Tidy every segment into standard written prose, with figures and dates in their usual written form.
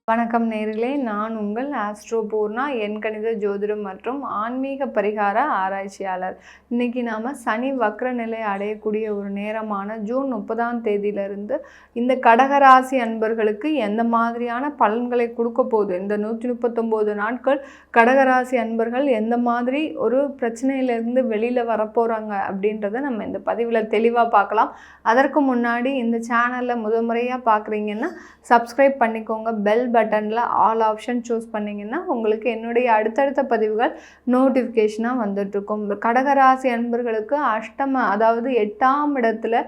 வணக்கம் நேயர்களே, நான் உங்கள் ஆஸ்ட்ரோ பூர்ணா, எண்கணித ஜோதிடம் மற்றும் ஆன்மீக பரிகார ஆராய்ச்சியாளர். இன்னைக்கு நாம சனி வக்ர நிலை அடையக்கூடிய ஒரு நேரமான ஜூன் 30ஆம் தேதியிலிருந்து இந்த கடகராசி அன்பர்களுக்கு எந்த மாதிரியான பலன்களை கொடுக்க போகுது, இந்த 139 நாட்கள் கடகராசி அன்பர்கள் எந்த மாதிரி ஒரு பிரச்சனையிலேருந்து வெளியில் வரப்போகிறாங்க அப்படின்றத நம்ம இந்த பதிவில் தெளிவாக பார்க்கலாம். அதற்கு முன்னாடி இந்த சேனலில் முதன்முறையாக பார்க்குறீங்கன்னா சப்ஸ்கிரைப் பண்ணிக்கோங்க. பெல் பட்டனில் ஆல் ஆப்ஷன் சூஸ் பண்ணிங்கன்னா உங்களுக்கு என்னுடைய அடுத்தடுத்த பதிவுகள் நோட்டிஃபிகேஷனாக வந்துட்டுருக்கும். கடகராசி அன்பர்களுக்கு அதாவது 8ஆம் இடத்துல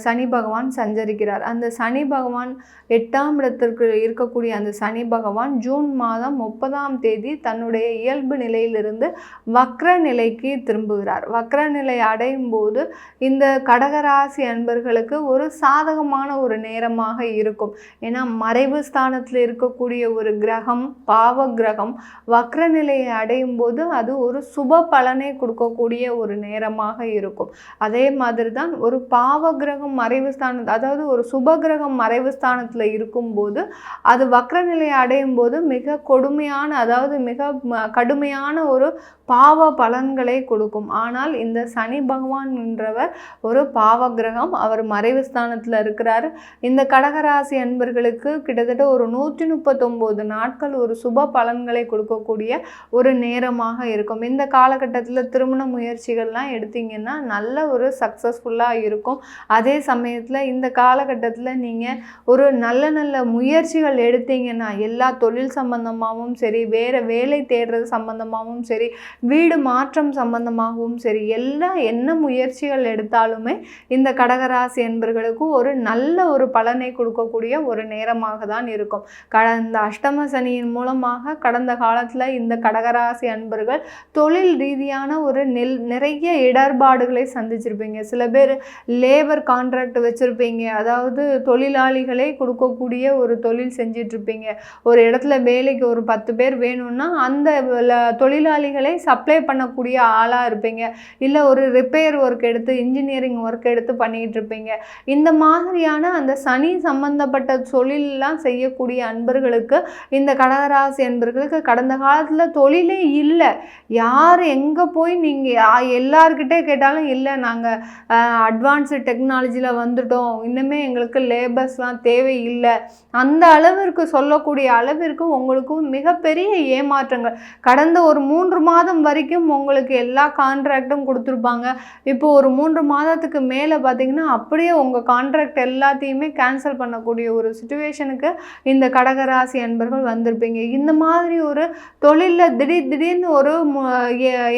சனி பகவான் சஞ்சரிக்கிறார். அந்த சனி பகவான் 8ஆம் இடத்திற்கு இருக்கக்கூடிய அந்த சனி பகவான் ஜூன் மாதம் 30ஆம் தேதி தன்னுடைய இயல்பு நிலையிலிருந்து வக்ர நிலைக்கு திரும்புகிறார். வக்ர நிலை அடையும் போது இந்த கடகராசி அன்பர்களுக்கு ஒரு சாதகமான ஒரு நேரமாக இருக்கும். ஏன்னா மறைவு ஸ்தானத்தில் இருக்கக்கூடிய ஒரு கிரகம், பாவ கிரகம் வக்ர நிலையை அடையும் போது அது ஒரு சுப பலனை கொடுக்கக்கூடிய ஒரு நேரமாக இருக்கும். அதே மாதிரி தான் ஒரு பாவ கிரகம் மறைவு ஸ்தானம், அதாவது ஒரு சுப கிரகம் மறைவு ஸ்தானத்தில் இருக்கும்போது அது வக்ர நிலையை அடையும் போது மிக கொடுமையான, அதாவது மிக கடுமையான ஒரு பாவ பலன்களை கொடுக்கும். ஆனால் இந்த சனி பகவான் என்றவர் ஒரு பாவ கிரகம், அவர் மறைவு ஸ்தானத்தில் இருக்கிறார். இந்த கடகராசி அன்பர்களுக்கு கிட்டத்தட்ட ஒரு 139 நாட்கள் ஒரு சுப பலன்களை கொடுக்கக்கூடிய ஒரு நேரமாக இருக்கும். இந்த காலகட்டத்தில் திருமண முயற்சிகள்லாம் எடுத்தீங்கன்னா நல்ல ஒரு சக்ஸஸ்ஃபுல்லாக இருக்கும். அதே சமயத்தில் இந்த காலகட்டத்தில் நீங்கள் ஒரு நல்ல நல்ல முயற்சிகள் எடுத்தீங்கன்னா எல்லா தொழில் சம்பந்தமாகவும் சரி, வேறு வேலை தேடுறது சம்பந்தமாகவும் சரி, வீடு மாற்றம் சம்பந்தமாகவும் சரி, என்ன முயற்சிகள் எடுத்தாலுமே இந்த கடகராசி என்பர்களுக்கு ஒரு நல்ல ஒரு பலனை கொடுக்கக்கூடிய ஒரு நேரமாக தான் இருக்கும். கடந்த அஷ்டம சனியின் மூலமாக கடந்த காலத்தில் இந்த கடகராசி அன்பர்கள் தொழில் ரீதியான ஒரு நிறைய இடர்பாடுகளை சந்திச்சிருப்பீங்க. சில பேர் லேபர் கான்ட்ராக்ட் வச்சுருப்பீங்க, அதாவது தொழிலாளிகளை கொடுக்கக்கூடிய ஒரு தொழில் செஞ்சிட்ருப்பீங்க. ஒரு இடத்துல வேலைக்கு ஒரு 10 பேர் வேணும்னா அந்த தொழிலாளிகளை சப்ளை பண்ணக்கூடிய ஆளாக இருப்பீங்க. இல்லை ஒரு ரிப்பேர் ஒர்க் எடுத்து, இன்ஜினியரிங் ஒர்க் எடுத்து பண்ணிகிட்டு இருப்பீங்க. இந்த மாதிரியான அந்த சனி சம்பந்தப்பட்ட தொழிலெலாம் செய்யக்கூடிய அன்பர்களுக்கு, இந்த கடகராசி அன்பர்களுக்கு கடந்த காலத்தில் தொழிலே இல்லை. யார் எங்கே போய் நீங்கள் எல்லார்கிட்டே கேட்டாலும் இல்லை, நாங்கள் அட்வான்ஸு டெக்னாலஜியில் வந்துட்டோம், இன்னுமே எங்களுக்கு லேபர்ஸ்லாம் தேவையில்லை, அந்த அளவிற்கு சொல்லக்கூடிய அளவிற்கு உங்களுக்கு மிகப்பெரிய ஏமாற்றங்கள். கடந்த ஒரு 3 மாதம் வரைக்கும் உங்களுக்கு எல்லா கான்ட்ராக்டும் கொடுத்துருப்பாங்க. இப்போ ஒரு 3 மாதத்துக்கு மேலே பார்த்தீங்கன்னா அப்படியே உங்கள் கான்ட்ராக்ட் எல்லாத்தையுமே கேன்சல் பண்ணக்கூடிய ஒரு சிச்சுவேஷனுக்கு இந்த கடகராசி அன்பர்கள் வந்திருப்பீங்க. இந்த மாதிரி ஒரு தொழிலில் திடீர்னு ஒரு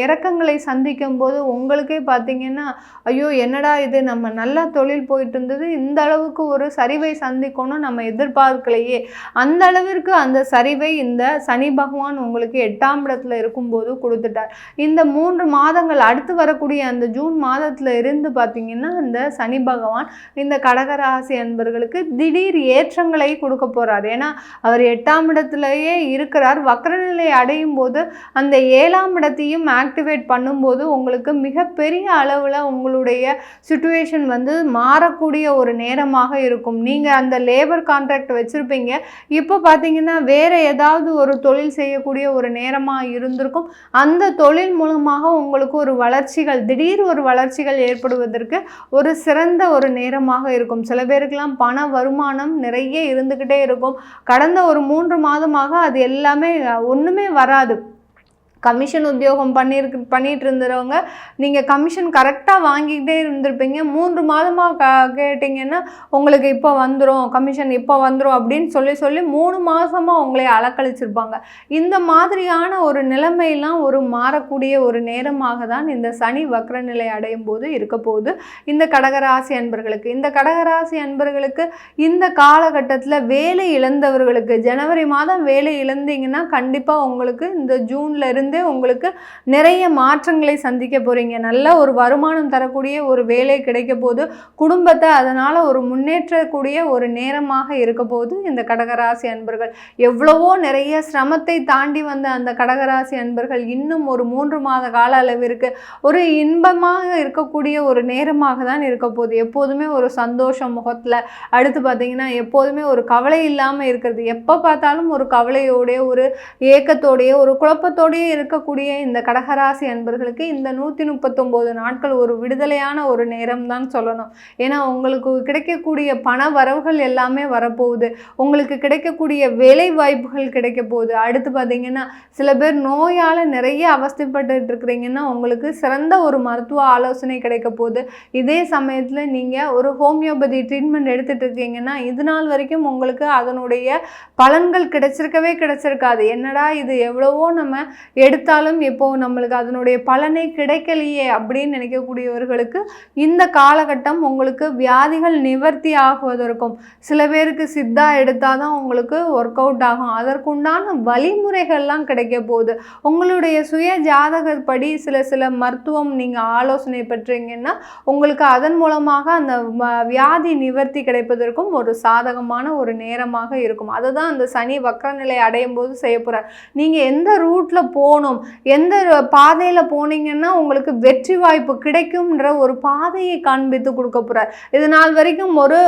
இறக்கங்களை சந்திக்கும் போது உங்களுக்கே பார்த்தீங்கன்னா, ஐயோ என்னடா இது, நம்ம நல்லா தொழில் போயிட்டு இருந்தது, இந்த அளவுக்கு ஒரு சரிவை சந்திக்கணும் நம்ம எதிர்பார்க்கலையே. அந்த அளவிற்கு அந்த சரிவை இந்த சனி பகவான் உங்களுக்கு 8ஆம் இடத்துல இருக்கும்போது கொடுத்துட்டார். இந்த 3 மாதங்கள் அடுத்து வரக்கூடிய அந்த ஜூன் மாதத்துல இருந்து பார்த்தீங்கன்னா இந்த சனி பகவான் இந்த கடகராசி அன்பர்களுக்கு திடீர் ஏற்றங்களை கொடுக்க போறார். ஏன்னா அவர் 8ஆம் இடத்துலயே இருக்கிறார். வக்ரநிலை அடையும் போது அந்த 7ஆம் இடத்தையும் ஆக்டிவேட் பண்ணும்போது உங்களுக்கு மிகப்பெரிய அளவில் உங்களுடைய சிச்சுவேஷன் மாறக்கூடிய ஒரு நேரமாக இருக்கும். நீங்கள் அந்த லேபர் கான்ட்ராக்ட் வச்சுருப்பீங்க, இப்போ பார்த்தீங்கன்னா வேறு ஏதாவது ஒரு தொழில் செய்யக்கூடிய ஒரு நேரமாக இருந்திருக்கும். அந்த தொழில் மூலமாக உங்களுக்கு ஒரு வளர்ச்சிகள், திடீர் ஒரு வளர்ச்சிகள் ஏற்படுவதற்கு ஒரு சிறந்த ஒரு நேரமாக இருக்கும். சில பேருக்கெல்லாம் பண வருமானம் நிறைய இருந்துக்கிட்டே இருக்கும். கடந்த ஒரு 3 மாதமாக அது எல்லாமே ஒன்றுமே வராது. கமிஷன் உத்தியோகம் பண்ணிட்டு இருந்தவங்க நீங்கள் கமிஷன் கரெக்டாக வாங்கிக்கிட்டே இருந்திருப்பீங்க. 3 மாதமாக கேட்டிங்கன்னா உங்களுக்கு இப்போ வந்துடும், கமிஷன் இப்போ வந்துடும் அப்படின்னு சொல்லி 3 மாதமாக உங்களை அலக்கழிச்சிருப்பாங்க. இந்த மாதிரியான ஒரு நிலைமையெல்லாம் ஒரு மாறக்கூடிய ஒரு நேரமாக தான் இந்த சனி வக்ர நிலை அடையும் போது இருக்க போகுது இந்த கடகராசி அன்பர்களுக்கு. இந்த கடகராசி அன்பர்களுக்கு இந்த காலகட்டத்தில் வேலை இழந்தவர்களுக்கு, ஜனவரி மாதம் வேலை இழந்தீங்கன்னா கண்டிப்பாக உங்களுக்கு இந்த ஜூன்ல இருந்து உங்களுக்கு நிறைய மாற்றங்களை சந்திக்க போகிறீங்க. நல்ல ஒரு வருமானம் தரக்கூடிய ஒரு வேலை கிடைக்க போது, குடும்பத்தை அதனால் ஒரு முன்னேற்றக்கூடிய ஒரு நேரமாக இருக்க போது இந்த கடகராசி அன்பர்கள். எவ்வளவோ நிறைய சிரமத்தை தாண்டி வந்த அந்த கடகராசி அன்பர்கள் இன்னும் ஒரு 3 மாத கால அளவிற்கு ஒரு இன்பமாக இருக்கக்கூடிய ஒரு நேரமாக தான் இருக்க போகுது. எப்போதுமே ஒரு சந்தோஷம் முகத்தில், அடுத்து பார்த்தீங்கன்னா எப்போதுமே ஒரு கவலை இல்லாமல் இருக்கிறது. எப்போ பார்த்தாலும் ஒரு கவலையோடைய, ஒரு ஏக்கத்தோடைய, ஒரு குழப்பத்தோடையே இருக்கக்கூடிய இந்த கடகராசி அன்பர்களுக்கு இந்த 139 நாட்கள் ஒரு விடுதலையான ஒரு நேரம் தான் சொல்லணும். ஏன்னா உங்களுக்கு கிடைக்கக்கூடிய பண வரவுகள் எல்லாமே வரப்போகுது. உங்களுக்கு கிடைக்கக்கூடிய வேலை வாய்ப்புகள் கிடைக்க போகுது. அடுத்து பார்த்தீங்கன்னா சில பேர் நோயால் நிறைய அவஸ்தைப்பட்டு இருக்கிறீங்கன்னா உங்களுக்கு சிறந்த ஒரு மருத்துவ ஆலோசனை கிடைக்க போகுது. இதே சமயத்தில் நீங்கள் ஒரு ஹோமியோபதி ட்ரீட்மெண்ட் எடுத்துகிட்டு இருக்கீங்கன்னா இது நாள் வரைக்கும் உங்களுக்கு அதனுடைய பலன்கள் கிடைச்சிருக்காது. என்னடா இது எவ்வளவோ நம்ம எடுத்தாலும் இப்போ நம்மளுக்கு அதனுடைய பலனை கிடைக்கலையே அப்படின்னு நினைக்கக்கூடியவர்களுக்கு இந்த காலகட்டம் உங்களுக்கு வியாதிகள் நிவர்த்தி ஆகுவதற்கும், சில பேருக்கு சித்தா எடுத்தால் தான் உங்களுக்கு ஒர்க் அவுட் ஆகும், அதற்குண்டான வழிமுறைகள்லாம் கிடைக்க போகுது. உங்களுடைய சுய ஜாதகப்படி சில மருத்துவம் நீங்கள் ஆலோசனை பெற்றீங்கன்னா உங்களுக்கு அதன் மூலமாக அந்த வியாதி நிவர்த்தி கிடைப்பதற்கும் ஒரு சாதகமான ஒரு நேரமாக இருக்கும். அதுதான் அந்த சனி வக்ரநிலை அடையும் போது செய்ய போகிறார். நீங்கள் எந்த ரூட்டில் போகணும், எந்த பாதையில் போனீங்கன்னா உங்களுக்கு வெற்றி வாய்ப்பு கிடைக்கும்ன்ற ஒரு பாதையை காண்பித்து கொடுக்க போகிறார். இது நாள் வரைக்கும் ஒரு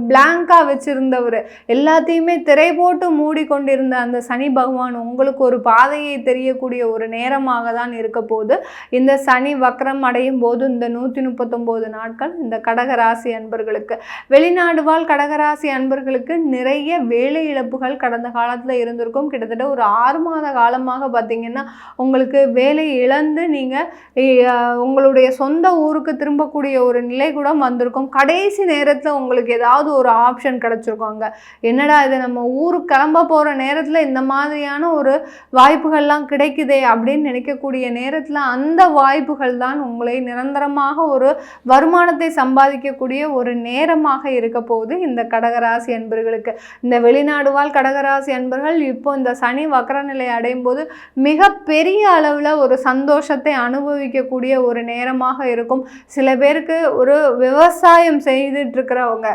பிளாங்காக வச்சுருந்தவர், எல்லாத்தையுமே திரை போட்டு மூடிக்கொண்டிருந்த அந்த சனி பகவான் உங்களுக்கு ஒரு பாதையை தெரியக்கூடிய ஒரு நேரமாக தான் இருக்க போது. இந்த சனி வக்ரம் அடையும் போது இந்த 139 நாட்கள் இந்த கடகராசி அன்பர்களுக்கு, வெளிநாடு வாழ் கடகராசி அன்பர்களுக்கு நிறைய வேலை இழப்புகள் கடந்த காலத்தில் இருந்திருக்கும். கிட்டத்தட்ட ஒரு 6 மாத காலமாக பார்த்தீங்கன்னா உங்களுக்கு வேலை இழந்து நீங்கள் உங்களுடைய சொந்த ஊருக்கு திரும்பக்கூடிய ஒரு நிலை கூட வந்திருக்கும். கடைசி நேரத்தில் உங்களுக்கு ஏதாவது ஒரு ஆப்ஷன் கிடச்சிருக்காங்க. என்னடா இது நம்ம ஊருக்கு கிளம்ப போகிற நேரத்தில் இந்த மாதிரியான ஒரு வாய்ப்புகள்லாம் கிடைக்குதே அப்படின்னு நினைக்கக்கூடிய நேரத்தில் அந்த வாய்ப்புகள் தான் உங்களை நிரந்தரமாக ஒரு வருமானத்தை சம்பாதிக்கக்கூடிய ஒரு நேரமாக இருக்க போகுது இந்த கடகராசி அன்பர்களுக்கு. இந்த வெளிநாடு வாழ் கடகராசி அன்பர்கள் இப்போ இந்த சனி வக்ரநிலை அடையும் போது மிக பெரிய அளவில் ஒரு சந்தோஷத்தை அனுபவிக்கக்கூடிய ஒரு நேரமாக இருக்கும். சில பேருக்கு ஒரு விவசாயம் செய்துட்டு இருக்கிறவங்க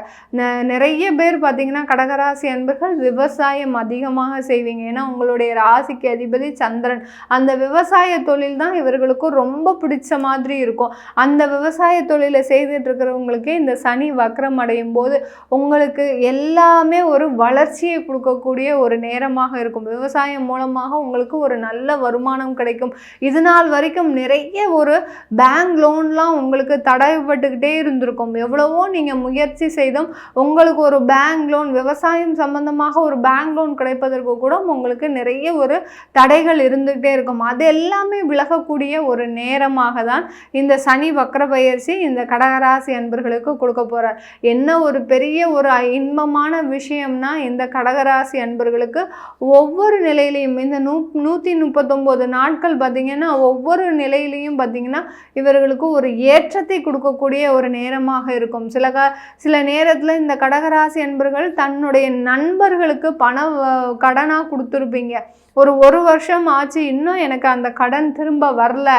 நிறைய பேர் பார்த்தீங்கன்னா கடகராசி அன்பர்கள் விவசாயம் அதிகமாக செய்வீங்க. ஏன்னா உங்களுடைய ராசிக்கு அதிபதி சந்திரன். அந்த விவசாய தொழில் தான் இவர்களுக்கு ரொம்ப பிடிச்ச மாதிரி இருக்கும். அந்த விவசாய தொழிலை செய்துட்டு இருக்கிறவங்களுக்கு இந்த சனி வக்ரம் அடையும் போது உங்களுக்கு எல்லாமே ஒரு வளர்ச்சியை கொடுக்கக்கூடிய ஒரு நேரமாக இருக்கும். விவசாயம் மூலமாக உங்களுக்கு ஒரு நல்ல வருமானம் கிடைக்கும். இது நாள் வரைக்கும் நிறைய ஒரு பேங்க் லோன்லாம் உங்களுக்கு தடைப்பட்டுக்கிட்டே இருந்திருக்கும். எவ்வளவோ நீங்கள் முயற்சி செய்தும் உங்களுக்கு ஒரு பேங்க் லோன், விவசாயம் சம்பந்தமாக ஒரு பேங்க் லோன் கிடைப்பதற்கு கூட உங்களுக்கு நிறைய ஒரு தடைகள் இருந்துகிட்டே இருக்கும். அது எல்லாமே விலகக்கூடிய ஒரு நேரமாக தான் இந்த சனி வக்ர பயிற்சி இந்த கடகராசி அன்பர்களுக்கு கொடுக்க போகிறார். என்ன ஒரு பெரிய ஒரு இன்பமான விஷயம்னா இந்த கடகராசி அன்பர்களுக்கு ஒவ்வொரு நிலையிலையும் இந்த 139 நாட்கள் பார்த்திங்கன்னா ஒவ்வொரு நிலையிலையும் பார்த்திங்கன்னா இவர்களுக்கு ஒரு ஏற்றத்தை கொடுக்கக்கூடிய ஒரு நேரமாக இருக்கும். சில நேரத்தில் இந்த கடகராசி அன்பர்கள் தன்னுடைய நண்பர்களுக்கு கடனாக கொடுத்துருப்பீங்க. ஒரு வருஷம் ஆச்சு, இன்னும் எனக்கு அந்த கடன் திரும்ப வரல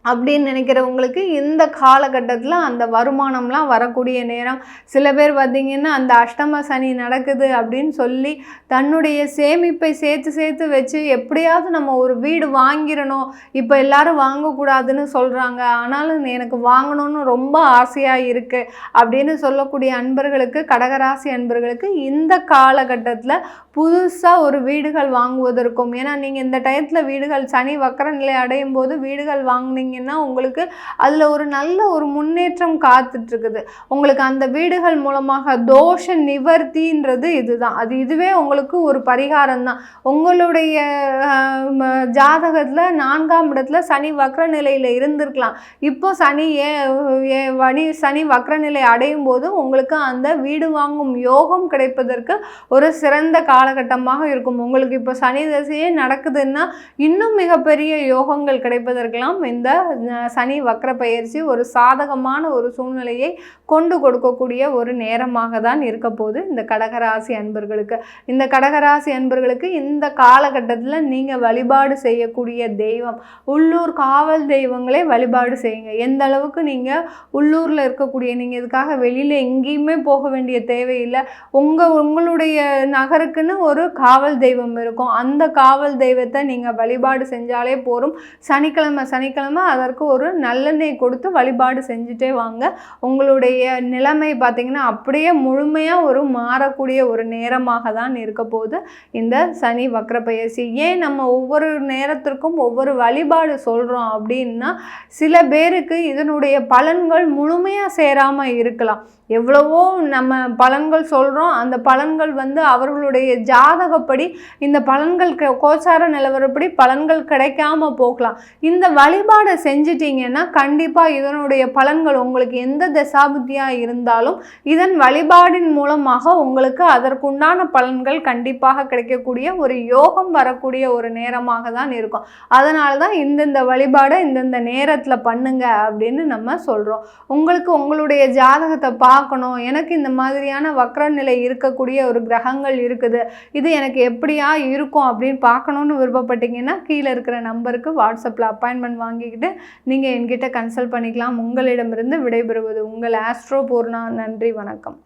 அப்படின்னு நினைக்கிறவங்களுக்கு இந்த காலகட்டத்தில் அந்த வருமானம்லாம் வரக்கூடிய நேரம். சில பேர் பார்த்திங்கன்னா அந்த அஷ்டம சனி நடக்குது அப்படின்னு சொல்லி தன்னுடைய சேமிப்பை சேர்த்து வச்சு எப்படியாவது நம்ம ஒரு வீடு வாங்கிடணும், இப்போ எல்லாரும் வாங்கக்கூடாதுன்னு சொல்கிறாங்க, ஆனாலும் எனக்கு வாங்கணும்னு ரொம்ப ஆசையாக இருக்குது அப்படின்னு சொல்லக்கூடிய அன்பர்களுக்கு, கடகராசி அன்பர்களுக்கு இந்த காலகட்டத்தில் புதுசாக ஒரு வீடுகள் வாங்குவதற்கும், ஏன்னா நீங்கள் இந்த டயத்தில் வீடுகள் சனி வக்கர நிலை அடையும் போது வீடுகள் வாங்கினீங்கன்னா உங்களுக்கு அதில் ஒரு நல்ல ஒரு முன்னேற்றம் காத்துட்ருக்குது. உங்களுக்கு அந்த வீடுகள் மூலமாக தோஷ நிவர்த்தின்றது இதுதான். இதுவே உங்களுக்கு ஒரு பரிகாரம் தான். உங்களுடைய ஜாதகத்தில் 4ஆம் இடத்துல சனி வக்ர நிலையில் இருந்திருக்கலாம். இப்போ சனி வக்ர நிலை அடையும் போது உங்களுக்கு அந்த வீடு வாங்கும் யோகம் கிடைப்பதற்கு ஒரு சிறந்த காலகட்டமாக இருக்கும். உங்களுக்கு இப்போ சனி தசையே நடக்குதுன்னா இன்னும் மிகப்பெரிய யோகங்கள் கிடைப்பதற்கெல்லாம் இந்த சனி வக்ர பயிற்சி ஒரு சாதகமான ஒரு சூழ்நிலையை கொண்டு கொடுக்கக்கூடிய ஒரு நேரமாக தான் இருக்க போகுது இந்த கடகராசி அன்பர்களுக்கு. இந்த கடகராசி அன்பர்களுக்கு இந்த காலகட்டத்தில் நீங்கள் வழிபாடு செய்யக்கூடிய தெய்வம் உள்ளூர் காவல் தெய்வங்களே வழிபாடு செய்யுங்க. எந்த அளவுக்கு நீங்கள் உள்ளூரில் இருக்கக்கூடிய நீங்கள் இதுக்காக வெளியில் எங்கேயுமே போக வேண்டிய தேவையில்லை. உங்களுடைய நகருக்குன்னு ஒரு காவல் தெய்வம் இருக்கும். அந்த காவல் தெய்வத்தை நீங்கள் வழிபாடு செஞ்சாலே போதும். சனிக்கிழமை அதற்கு ஒரு நல்லெண்ணெய் கொடுத்து வழிபாடு செஞ்சுட்டே வாங்க. உங்களுடைய நிலைமை பார்த்திங்கன்னா அப்படியே முழுமையாக ஒரு மாறக்கூடிய ஒரு நேரமாக தான் இருக்க போகுது இந்த சனி வக்ர பயிற்சி. ஏன் நம்ம ஒவ்வொரு நேரத்திற்கும் ஒவ்வொரு வழிபாடு சொல்கிறோம் அப்படின்னா, சில பேருக்கு இதனுடைய பலன்கள் முழுமையாக சேராமல் இருக்கலாம். எவ்வளவோ நம்ம பலன்கள் சொல்கிறோம், அந்த பலன்கள் அவர்களுடைய ஜாதகப்படி இந்த பலன்கள் கோச்சார நிலவரப்படி பலன்கள் கிடைக்காம போகலாம். இந்த வழிபாடை செஞ்சிட்டிங்கன்னா கண்டிப்பாக இதனுடைய பலன்கள் உங்களுக்கு எந்த தசாபுத்தியாக இருந்தாலும் இதன் வழிபாடின் மூலமாக உங்களுக்கு அதற்குண்டான பலன்கள் கண்டிப்பாக கிடைக்கக்கூடிய ஒரு யோகம் வரக்கூடிய ஒரு நேரமாக தான் இருக்கும். அதனால தான் இந்தந்த வழிபாடை இந்தந்த நேரத்தில் பண்ணுங்க அப்படின்னு நம்ம சொல்கிறோம். உங்களுக்கு உங்களுடைய ஜாதகத்தை பார்க்கணும், எனக்கு இந்த மாதிரியான வக்ர நிலை இருக்கக்கூடிய ஒரு கிரகங்கள் இருக்குது, இது எனக்கு எப்படியா இருக்கும் அப்படின்னு பார்க்கணுன்னு விருப்பப்பட்டீங்கன்னா கீழே இருக்கிற நம்பருக்கு வாட்ஸ்அப்பில் அப்பாயின்மெண்ட் வாங்கிக்கிட்டு நீங்கள் என்கிட்ட கன்சல்ட் பண்ணிக்கலாம். உங்களிடமிருந்து விடைபெறுவது உங்கள் ஆஸ்ட்ரோ பூர்ணா. நன்றி, வணக்கம்.